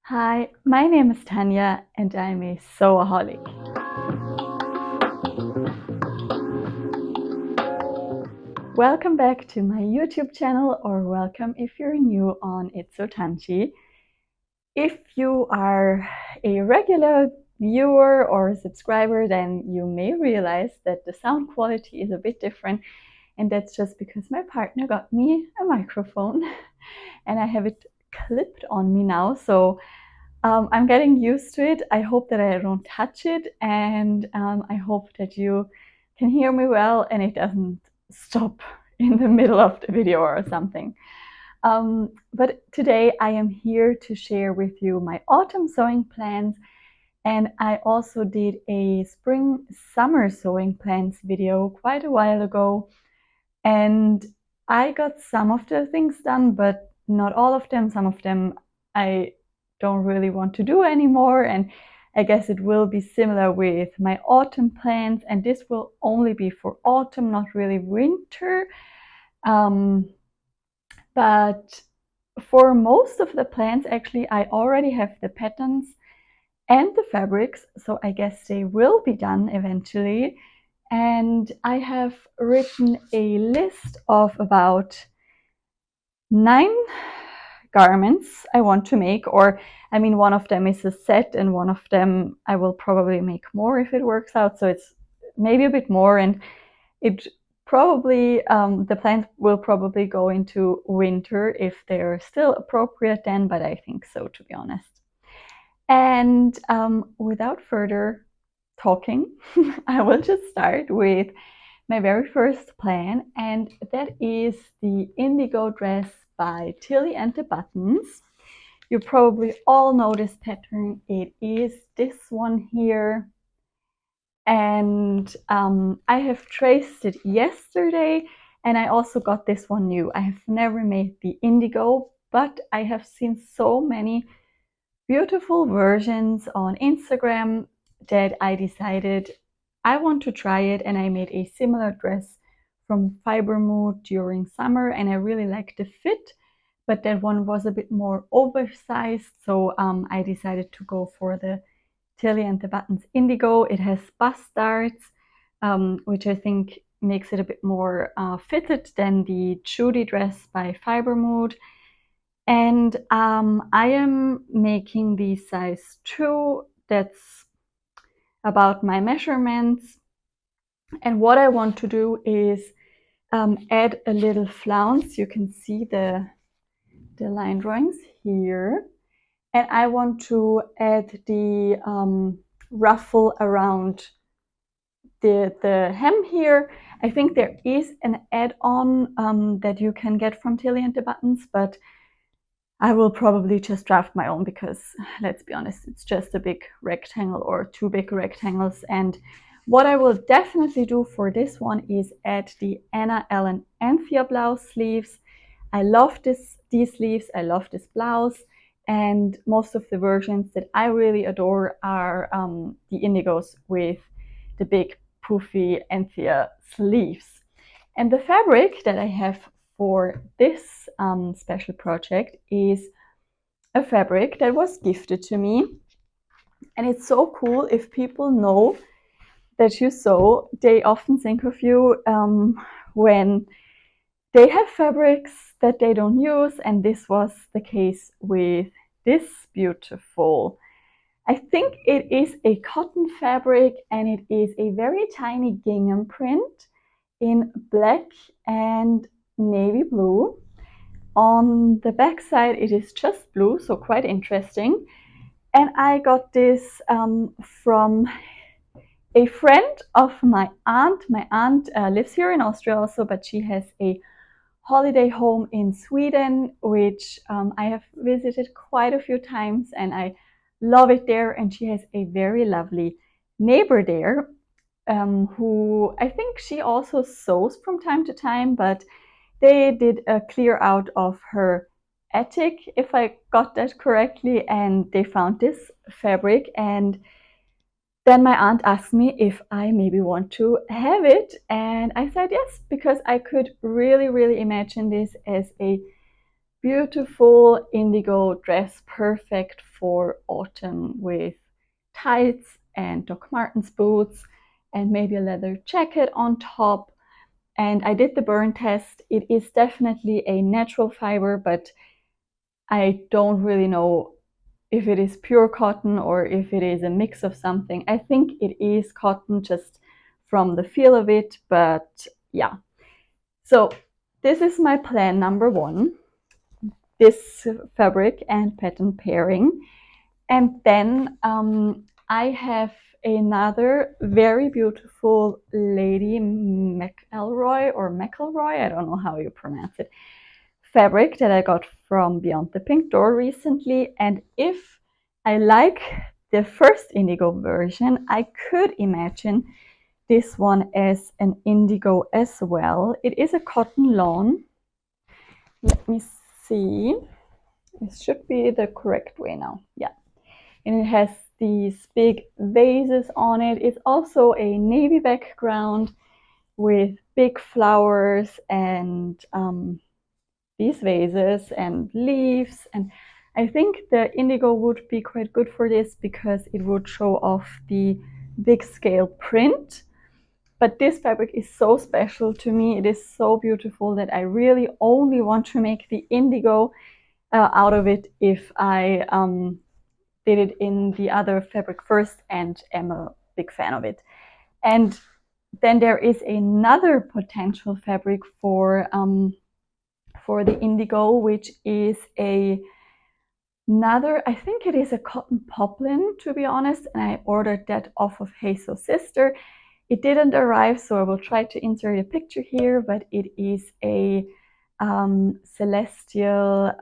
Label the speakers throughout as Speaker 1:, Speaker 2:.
Speaker 1: Hi, my name is Tanya and I'm a sewaholic. Welcome back to my YouTube channel, or welcome if you're new on Sew Tanschi. If you are a regular viewer or subscriber, then you may realize that the sound quality is a bit different, and that's just because my partner got me a microphone and I have it clipped on me now, so I'm getting used to it. I hope that I don't touch it, and I hope that you can hear me well and it doesn't stop in the middle of the video or something. But today I am here to share with you my autumn sewing plans, and I also did a spring summer sewing plans video quite a while ago, and I got some of the things done, but not all of them. Some of them I don't really want to do anymore, and I guess it will be similar with my autumn plans, and this will only be for autumn, not really winter. But for most of the plans, actually, I already have the patterns and the fabrics, so I guess they will be done eventually. And I have written a list of about 9 garments I want to make, or I mean, one of them is a set and one of them I will probably make more if it works out, so it's maybe a bit more, and it probably the plans will probably go into winter if they're still appropriate then, but I think so, to be honest. And without further talking, I will just start with my very first plan, and that is the Indigo Dress by Tilly and the Buttons. You probably all know this pattern. It is this one here, and I have traced it yesterday, and I also got this one new. I have never made the indigo, but I have seen so many beautiful versions on Instagram that I decided I want to try it, and I made a similar dress from Fiber Mood during summer, and I really liked the fit, but that one was a bit more oversized, so I decided to go for the Tilly and the Buttons Indigo. It has bust darts, which I think makes it a bit more fitted than the Judy dress by Fiber Mood. And I am making the size 2. That's about my measurements. And what I want to do is add a little flounce. You can see the line drawings here. And I want to add the ruffle around the hem here. I think there is an add-on that you can get from Tilly and the Buttons, but I will probably just draft my own because, let's be honest, it's just a big rectangle or 2 big rectangles. And what I will definitely do for this one is add the Anna Ellen Anthea blouse sleeves. I love these sleeves, I love this blouse, and most of the versions that I really adore are the indigos with the big poofy Anthea sleeves. And the fabric that I have for this special project is a fabric that was gifted to me. And it's so cool if people know that you sew, they often think of you when they have fabrics that they don't use, and this was the case with this beautiful, I think it is a cotton fabric, and it is a very tiny gingham print in black and navy blue. On the back side it is just blue, so quite interesting. And I got this from a friend of my aunt. My aunt lives here in Austria also, but she has a holiday home in Sweden, which I have visited quite a few times, and I love it there. And she has a very lovely neighbor there, who I think she also sews from time to time, but they did a clear out of her attic, if I got that correctly, and they found this fabric. And then my aunt asked me if I maybe want to have it, and I said yes, because I could really imagine this as a beautiful indigo dress, perfect for autumn, with tights and Doc Martens boots and maybe a leather jacket on top. And I did the burn test. It is definitely a natural fiber, but I don't really know if it is pure cotton or if it is a mix of something. I think it is cotton just from the feel of it, but yeah. So this is my plan number one, this fabric and pattern pairing. And then I have another very beautiful Lady McElroy or McElroy, I don't know how you pronounce it, fabric that I got from Beyond the Pink Door recently. And if I like the first indigo version, I could imagine this one as an indigo as well. It is a cotton lawn. Let me see. This should be the correct way now. Yeah. And it has these big vases on it. It's also a navy background with big flowers and these vases and leaves. And I think the indigo would be quite good for this because it would show off the big scale print. But this fabric is so special to me. It is so beautiful that I really only want to make the indigo out of it if I did it in the other fabric first and am a big fan of it. And then there is another potential fabric for the indigo, which is another, I think it is a cotton poplin, to be honest, and I ordered that off of Hey Sew Sister. It didn't arrive, so I will try to insert a picture here, but it is a celestial,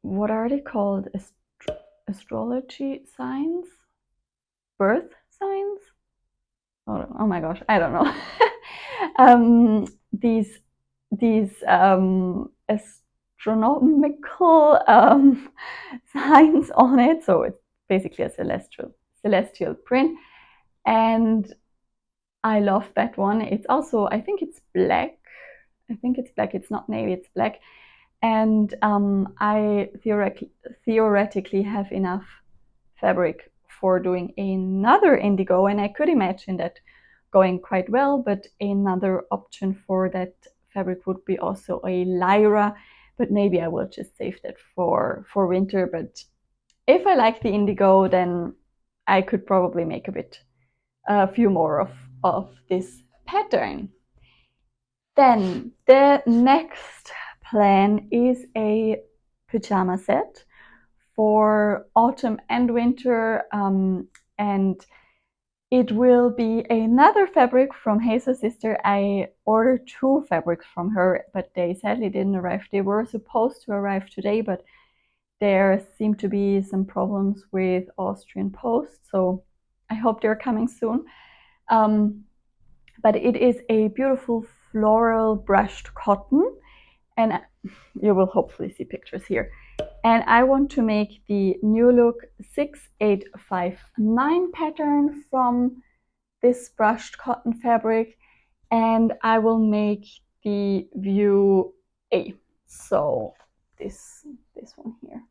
Speaker 1: what are they called? Astrology signs? Birth signs? Oh my gosh, I don't know. These astronomical signs on it, so it's basically a celestial print. And I love that one. It's also, I think it's black. It's not navy, it's black. And I theoretically have enough fabric for doing another indigo, and I could imagine that going quite well. But another option for that fabric would be also a Lyra, but maybe I will just save that for winter. But if I like the indigo, then I could probably make a few more of this pattern. Then the next plan is a pyjama set for autumn and winter, and it will be another fabric from Hey Sew Sister. I ordered two fabrics from her, but they sadly didn't arrive. They were supposed to arrive today, but there seem to be some problems with Austrian Post, so I hope they're coming soon. But it is a beautiful floral brushed cotton, and you will hopefully see pictures here. And I want to make the New Look 6859 pattern from this brushed cotton fabric, and I will make the view A. So this one here.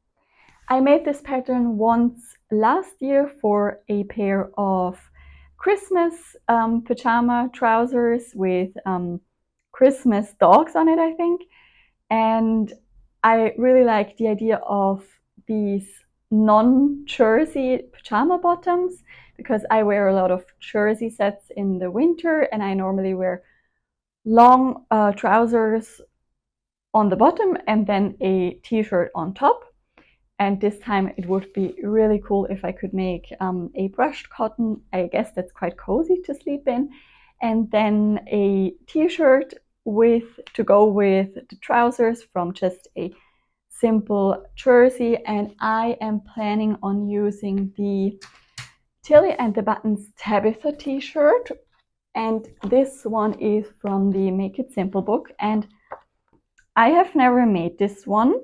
Speaker 1: I made this pattern once last year for a pair of Christmas pajama trousers with Christmas dogs on it, I think. And I really like the idea of these non-jersey pajama bottoms because I wear a lot of jersey sets in the winter, and I normally wear long trousers on the bottom and then a t-shirt on top. And this time it would be really cool if I could make a brushed cotton. I guess that's quite cozy to sleep in. And then a t-shirt to go with the trousers from just a simple jersey. And I am planning on using the Tilly and the Buttons Tabitha t-shirt. And this one is from the Make It Simple book. And I have never made this one,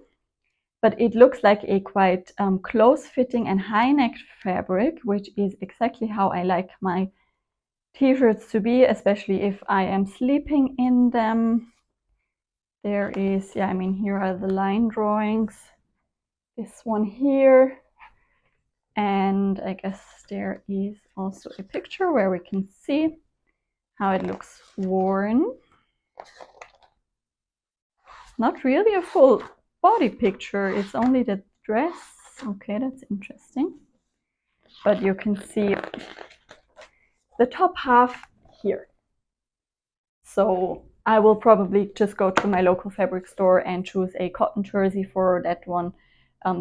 Speaker 1: but it looks like a quite close-fitting and high-necked fabric, which is exactly how I like my t-shirts to be, especially if I am sleeping in them. there is, yeah, I mean, here are the line drawings. This one here. And I guess there is also a picture where we can see how it looks worn. Not really a full body picture, it's only the dress. Okay, that's interesting. But you can see the top half here. So I will probably just go to my local fabric store and choose a cotton jersey for that one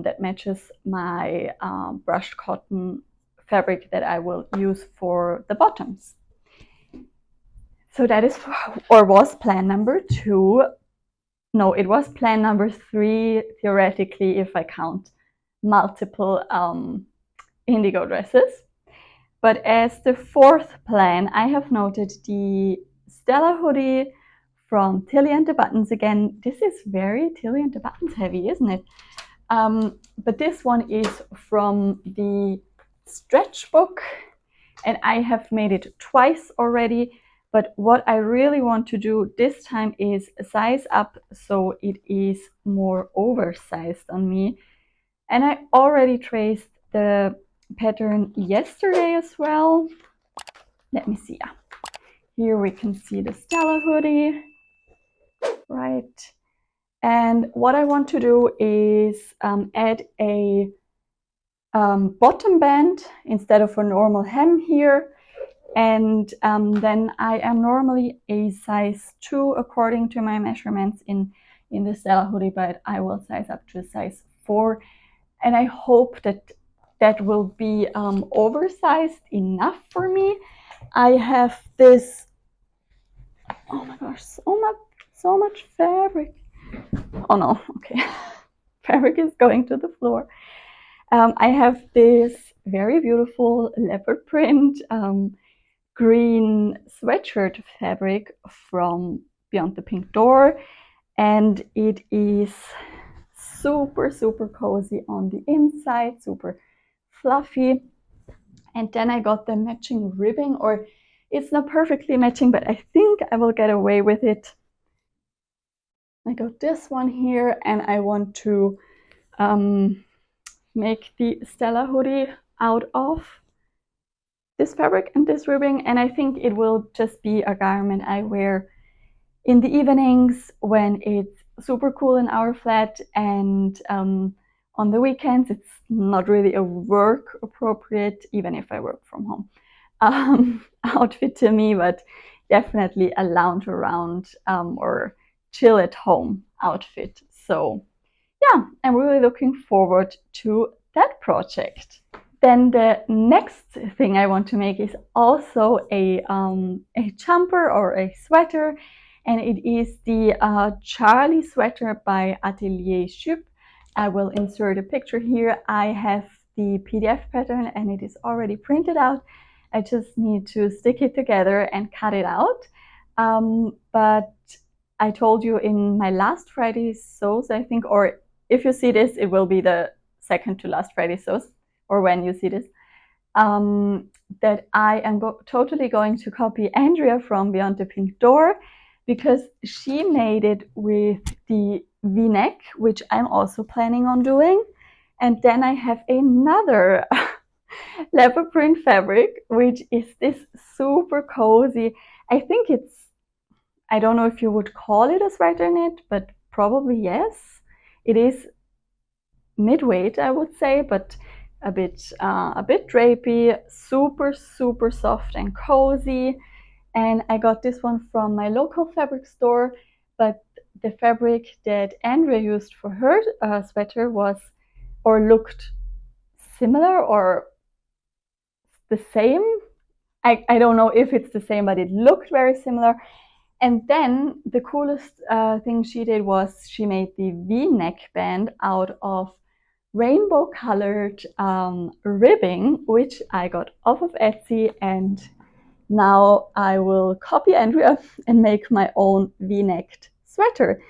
Speaker 1: that matches my brushed cotton fabric that I will use for the bottoms. So that is, or was plan number 2. No, it was plan number 3, theoretically, if I count multiple indigo dresses. But as the 4th plan, I have noted the Stella Hoodie from Tilly and the Buttons again. This is very Tilly and the Buttons heavy, isn't it? But this one is from the stretch book, and I have made it twice already. But what I really want to do this time is size up so it is more oversized on me. And I already traced the pattern yesterday as well. Let me see. Here we can see the Stella Hoodie, right? And what I want to do is add a bottom band instead of a normal hem here. And then I am normally a size 2 according to my measurements in the Stella Hoodie, but I will size up to a size 4. And I hope that that will be oversized enough for me. I have this, oh my gosh, so much fabric. Oh no, okay. Fabric is going to the floor. I have this very beautiful leopard print green sweatshirt fabric from Beyond the Pink Door, and it is super cozy on the inside, super fluffy. And then I got the matching ribbing, or it's not perfectly matching, but I think I will get away with it. I got this one here, and I want to make the Stella Hoodie out of this fabric and this ribbing, and I think it will just be a garment I wear in the evenings when it's super cool in our flat, and on the weekends it's not really a work appropriate, even if I work from home, outfit to me, but definitely a lounge around or chill at home outfit. So yeah, I'm really looking forward to that project. Then the next thing I want to make is also a jumper or a sweater, and it is the Charlie sweater by Atelier Jup. I will insert a picture here. I have the PDF pattern and it is already printed out. I just need to stick it together and cut it out. But I told you in my last Friday's sews, I think, or if you see this, it will be the second to last Friday sews, or when you see this, that I am totally going to copy Andrea from Beyond the Pink Door, because she made it with the V-neck, which I'm also planning on doing. And then I have another leopard print fabric, which is this super cozy. I think it's, I don't know if you would call it a sweater knit, but probably yes. It is mid-weight, I would say, but a bit drapey, super soft and cozy. And I got this one from my local fabric store, but the fabric that Andrea used for her sweater was, or looked similar or the same. I don't know if it's the same, but it looked very similar. And then the coolest thing she did was she made the V-neck band out of rainbow colored ribbing, which I got off of Etsy, and now I will copy Andrea and make my own V-necked sweater.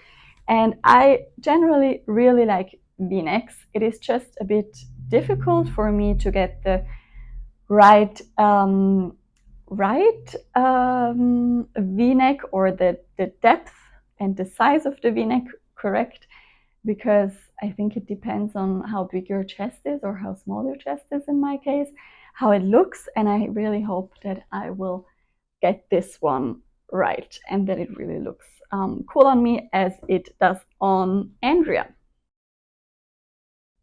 Speaker 1: And I generally really like V-necks. It is just a bit difficult for me to get the right V-neck or the depth and the size of the v-neck correct, because I think it depends on how big your chest is, or how small your chest is in my case, how it looks. And I really hope that I will get this one right and that it really looks cool on me as it does on Andrea.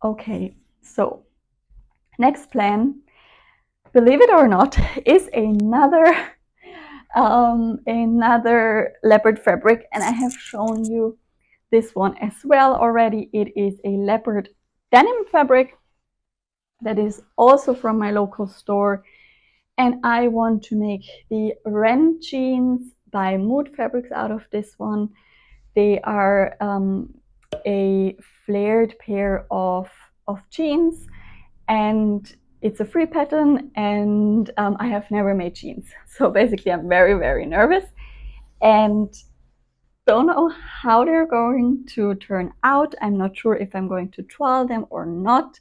Speaker 1: Okay, so next plan, believe it or not, is another leopard fabric, and I have shown you this one as well already. It is a leopard denim fabric that is also from my local store, and I want to make the Ren Jeans by Mood Fabrics out of this one. They are a flared pair of jeans, and it's a free pattern, and I have never made jeans. So basically I'm very, very nervous and don't know how they're going to turn out. I'm not sure if I'm going to twirl them or not,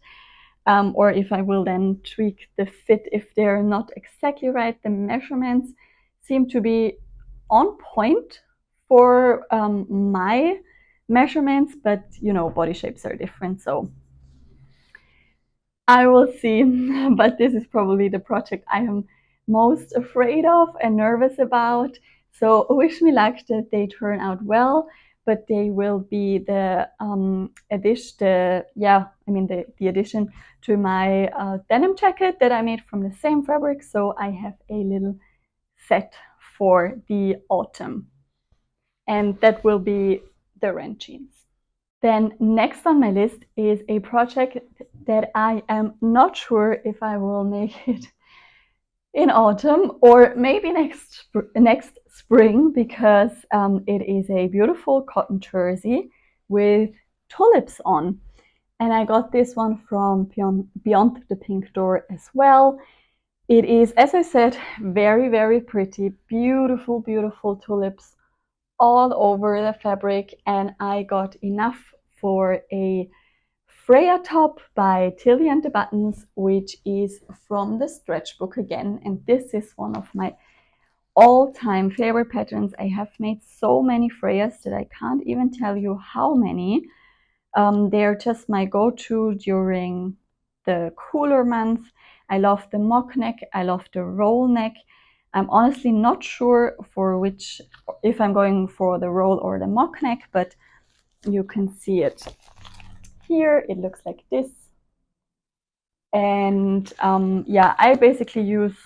Speaker 1: or if I will then tweak the fit if they're not exactly right. The measurements seem to be on point for my measurements, but you know, body shapes are different, so I will see. But this is probably the project I am most afraid of and nervous about. So wish me luck that they turn out well, but they will be the addition to my denim jacket that I made from the same fabric. So I have a little set for the autumn, and that will be the Ren Jeans. Then next on my list is a project that I am not sure if I will make it in autumn or maybe next spring, because it is a beautiful cotton jersey with tulips on. And I got this one from Beyond the Pink Door as well. It is, as I said, very, very pretty, beautiful, beautiful tulips all over the fabric, and I got enough for a Freya top by Tilly and the Buttons, which is from the stretch book again, and this is one of my all-time favorite patterns. I have made so many Freyas that I can't even tell you how many. They're just my go-to during the cooler months. I love the mock neck, I love the roll neck. I'm honestly not sure for which, if I'm going for the roll or the mock neck, but you can see it here. It looks like this. And yeah, I basically use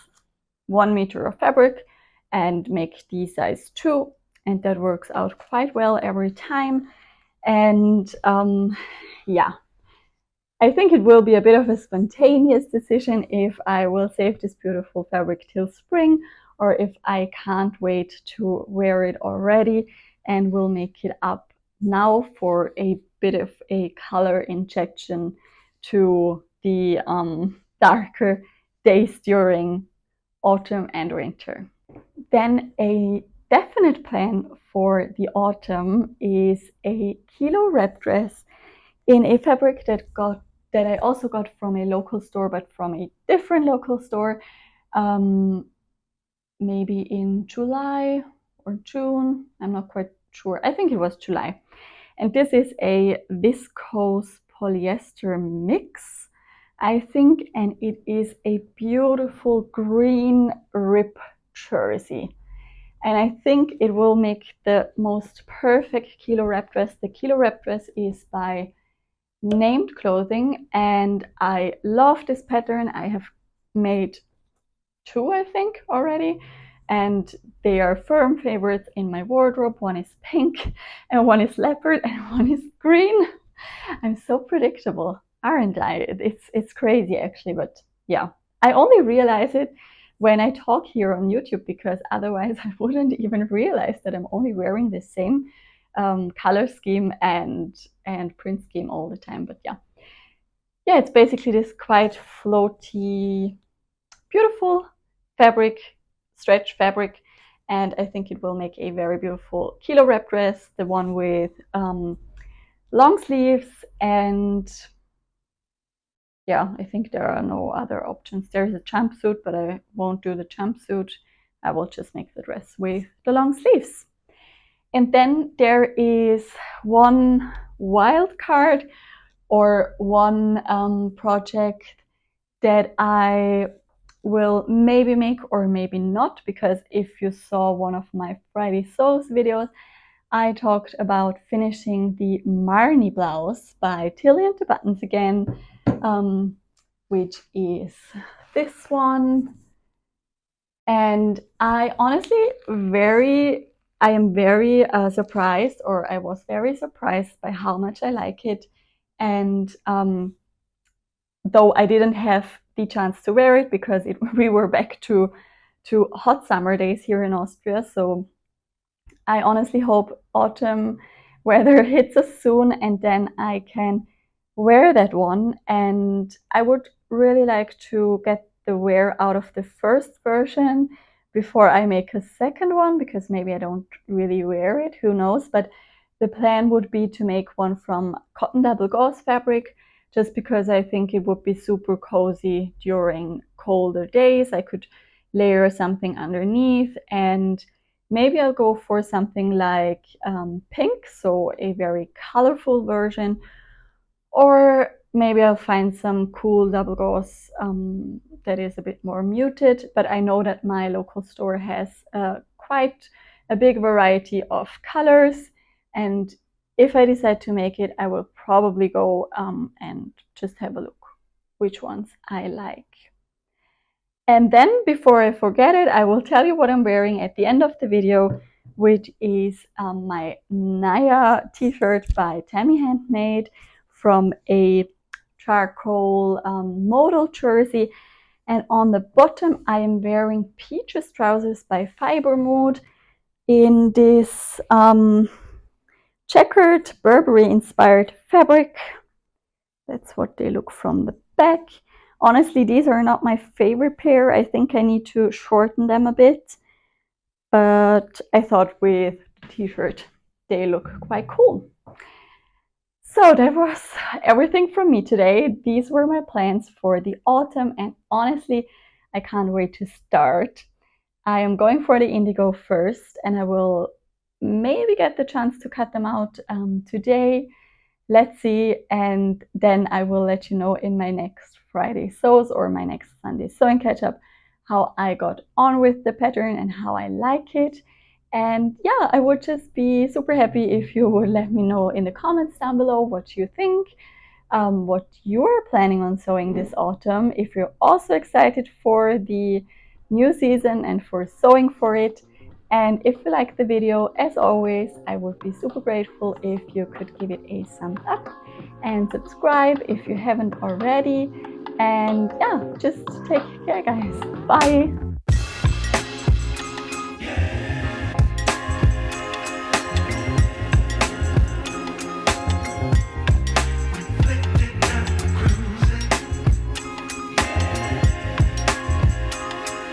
Speaker 1: 1 meter of fabric and make the size 2, and that works out quite well every time. And yeah, I think it will be a bit of a spontaneous decision if I will save this beautiful fabric till spring, or if I can't wait to wear it already and will make it up now for a bit of a color injection to the darker days during autumn and winter. Then a definite plan for the autumn is a Kielo wrap dress in a fabric that I also got from a local store, but from a different local store, maybe in July or June. I'm not quite sure. I think it was July. And this is a viscose polyester mix, I think, and it is a beautiful green rib jersey. And I think it will make the most perfect Kielo wrap dress. The Kielo wrap dress is by Named Clothing, and I love this pattern. I have made 2, I think, already, and they are firm favorites in my wardrobe. One is pink and one is leopard and one is green. I'm so predictable, aren't I? It's crazy actually, but yeah, I only realize it when I talk here on YouTube, because otherwise I wouldn't even realize that I'm only wearing the same color scheme and print scheme all the time. But yeah, it's basically this quite floaty, beautiful fabric, stretch fabric, and I think it will make a very beautiful Kielo wrap dress, the one with long sleeves. And yeah, I think there are no other options. There is a jumpsuit, but I won't do the jumpsuit. I will just make the dress with the long sleeves. And then there is one wild card or one project that I will maybe make or maybe not, because if you saw one of my Friday Sews videos, I talked about finishing the Marnie Blouse by Tilly and the Buttons again, which is this one. And I honestly I am very surprised, or I was very surprised by how much I like it. And though I didn't have the chance to wear it because we were back to hot summer days here in Austria, so I honestly hope autumn weather hits us soon and then I can wear that one. And I would really like to get the wear out of the first version before I make a second one, because maybe I don't really wear it, who knows. But the plan would be to make one from cotton double gauze fabric, just because I think it would be super cozy during colder days. I could layer something underneath, and maybe I'll go for something like pink, so a very colorful version, or maybe I'll find some cool double gauze that is a bit more muted. But I know that my local store has quite a big variety of colors, and if I decide to make it, I will probably go and just have a look which ones I like. And then, before I forget it, I will tell you what I'm wearing at the end of the video, which is my Naya t-shirt by Tammy Handmade from a charcoal modal jersey. And on the bottom, I am wearing Peaches trousers by Fiber Mood in this checkered Burberry inspired fabric. That's what they look from the back. Honestly, these are not my favorite pair. I think I need to shorten them a bit. But I thought with the t-shirt, they look quite cool. So that was everything from me today. These were my plans for the autumn, and honestly, I can't wait to start. I am going for the indigo first, and I will maybe get the chance to cut them out today. Let's see, and then I will let you know in my next Friday sews or my next Sunday sewing catch up how I got on with the pattern and how I like it. And yeah, I would just be super happy if you would let me know in the comments down below what you think, what you're planning on sewing this autumn, if you're also excited for the new season and for sewing for it. And if you like the video, as always, I would be super grateful if you could give it a thumbs up and subscribe if you haven't already. And yeah, just take care, guys. Bye.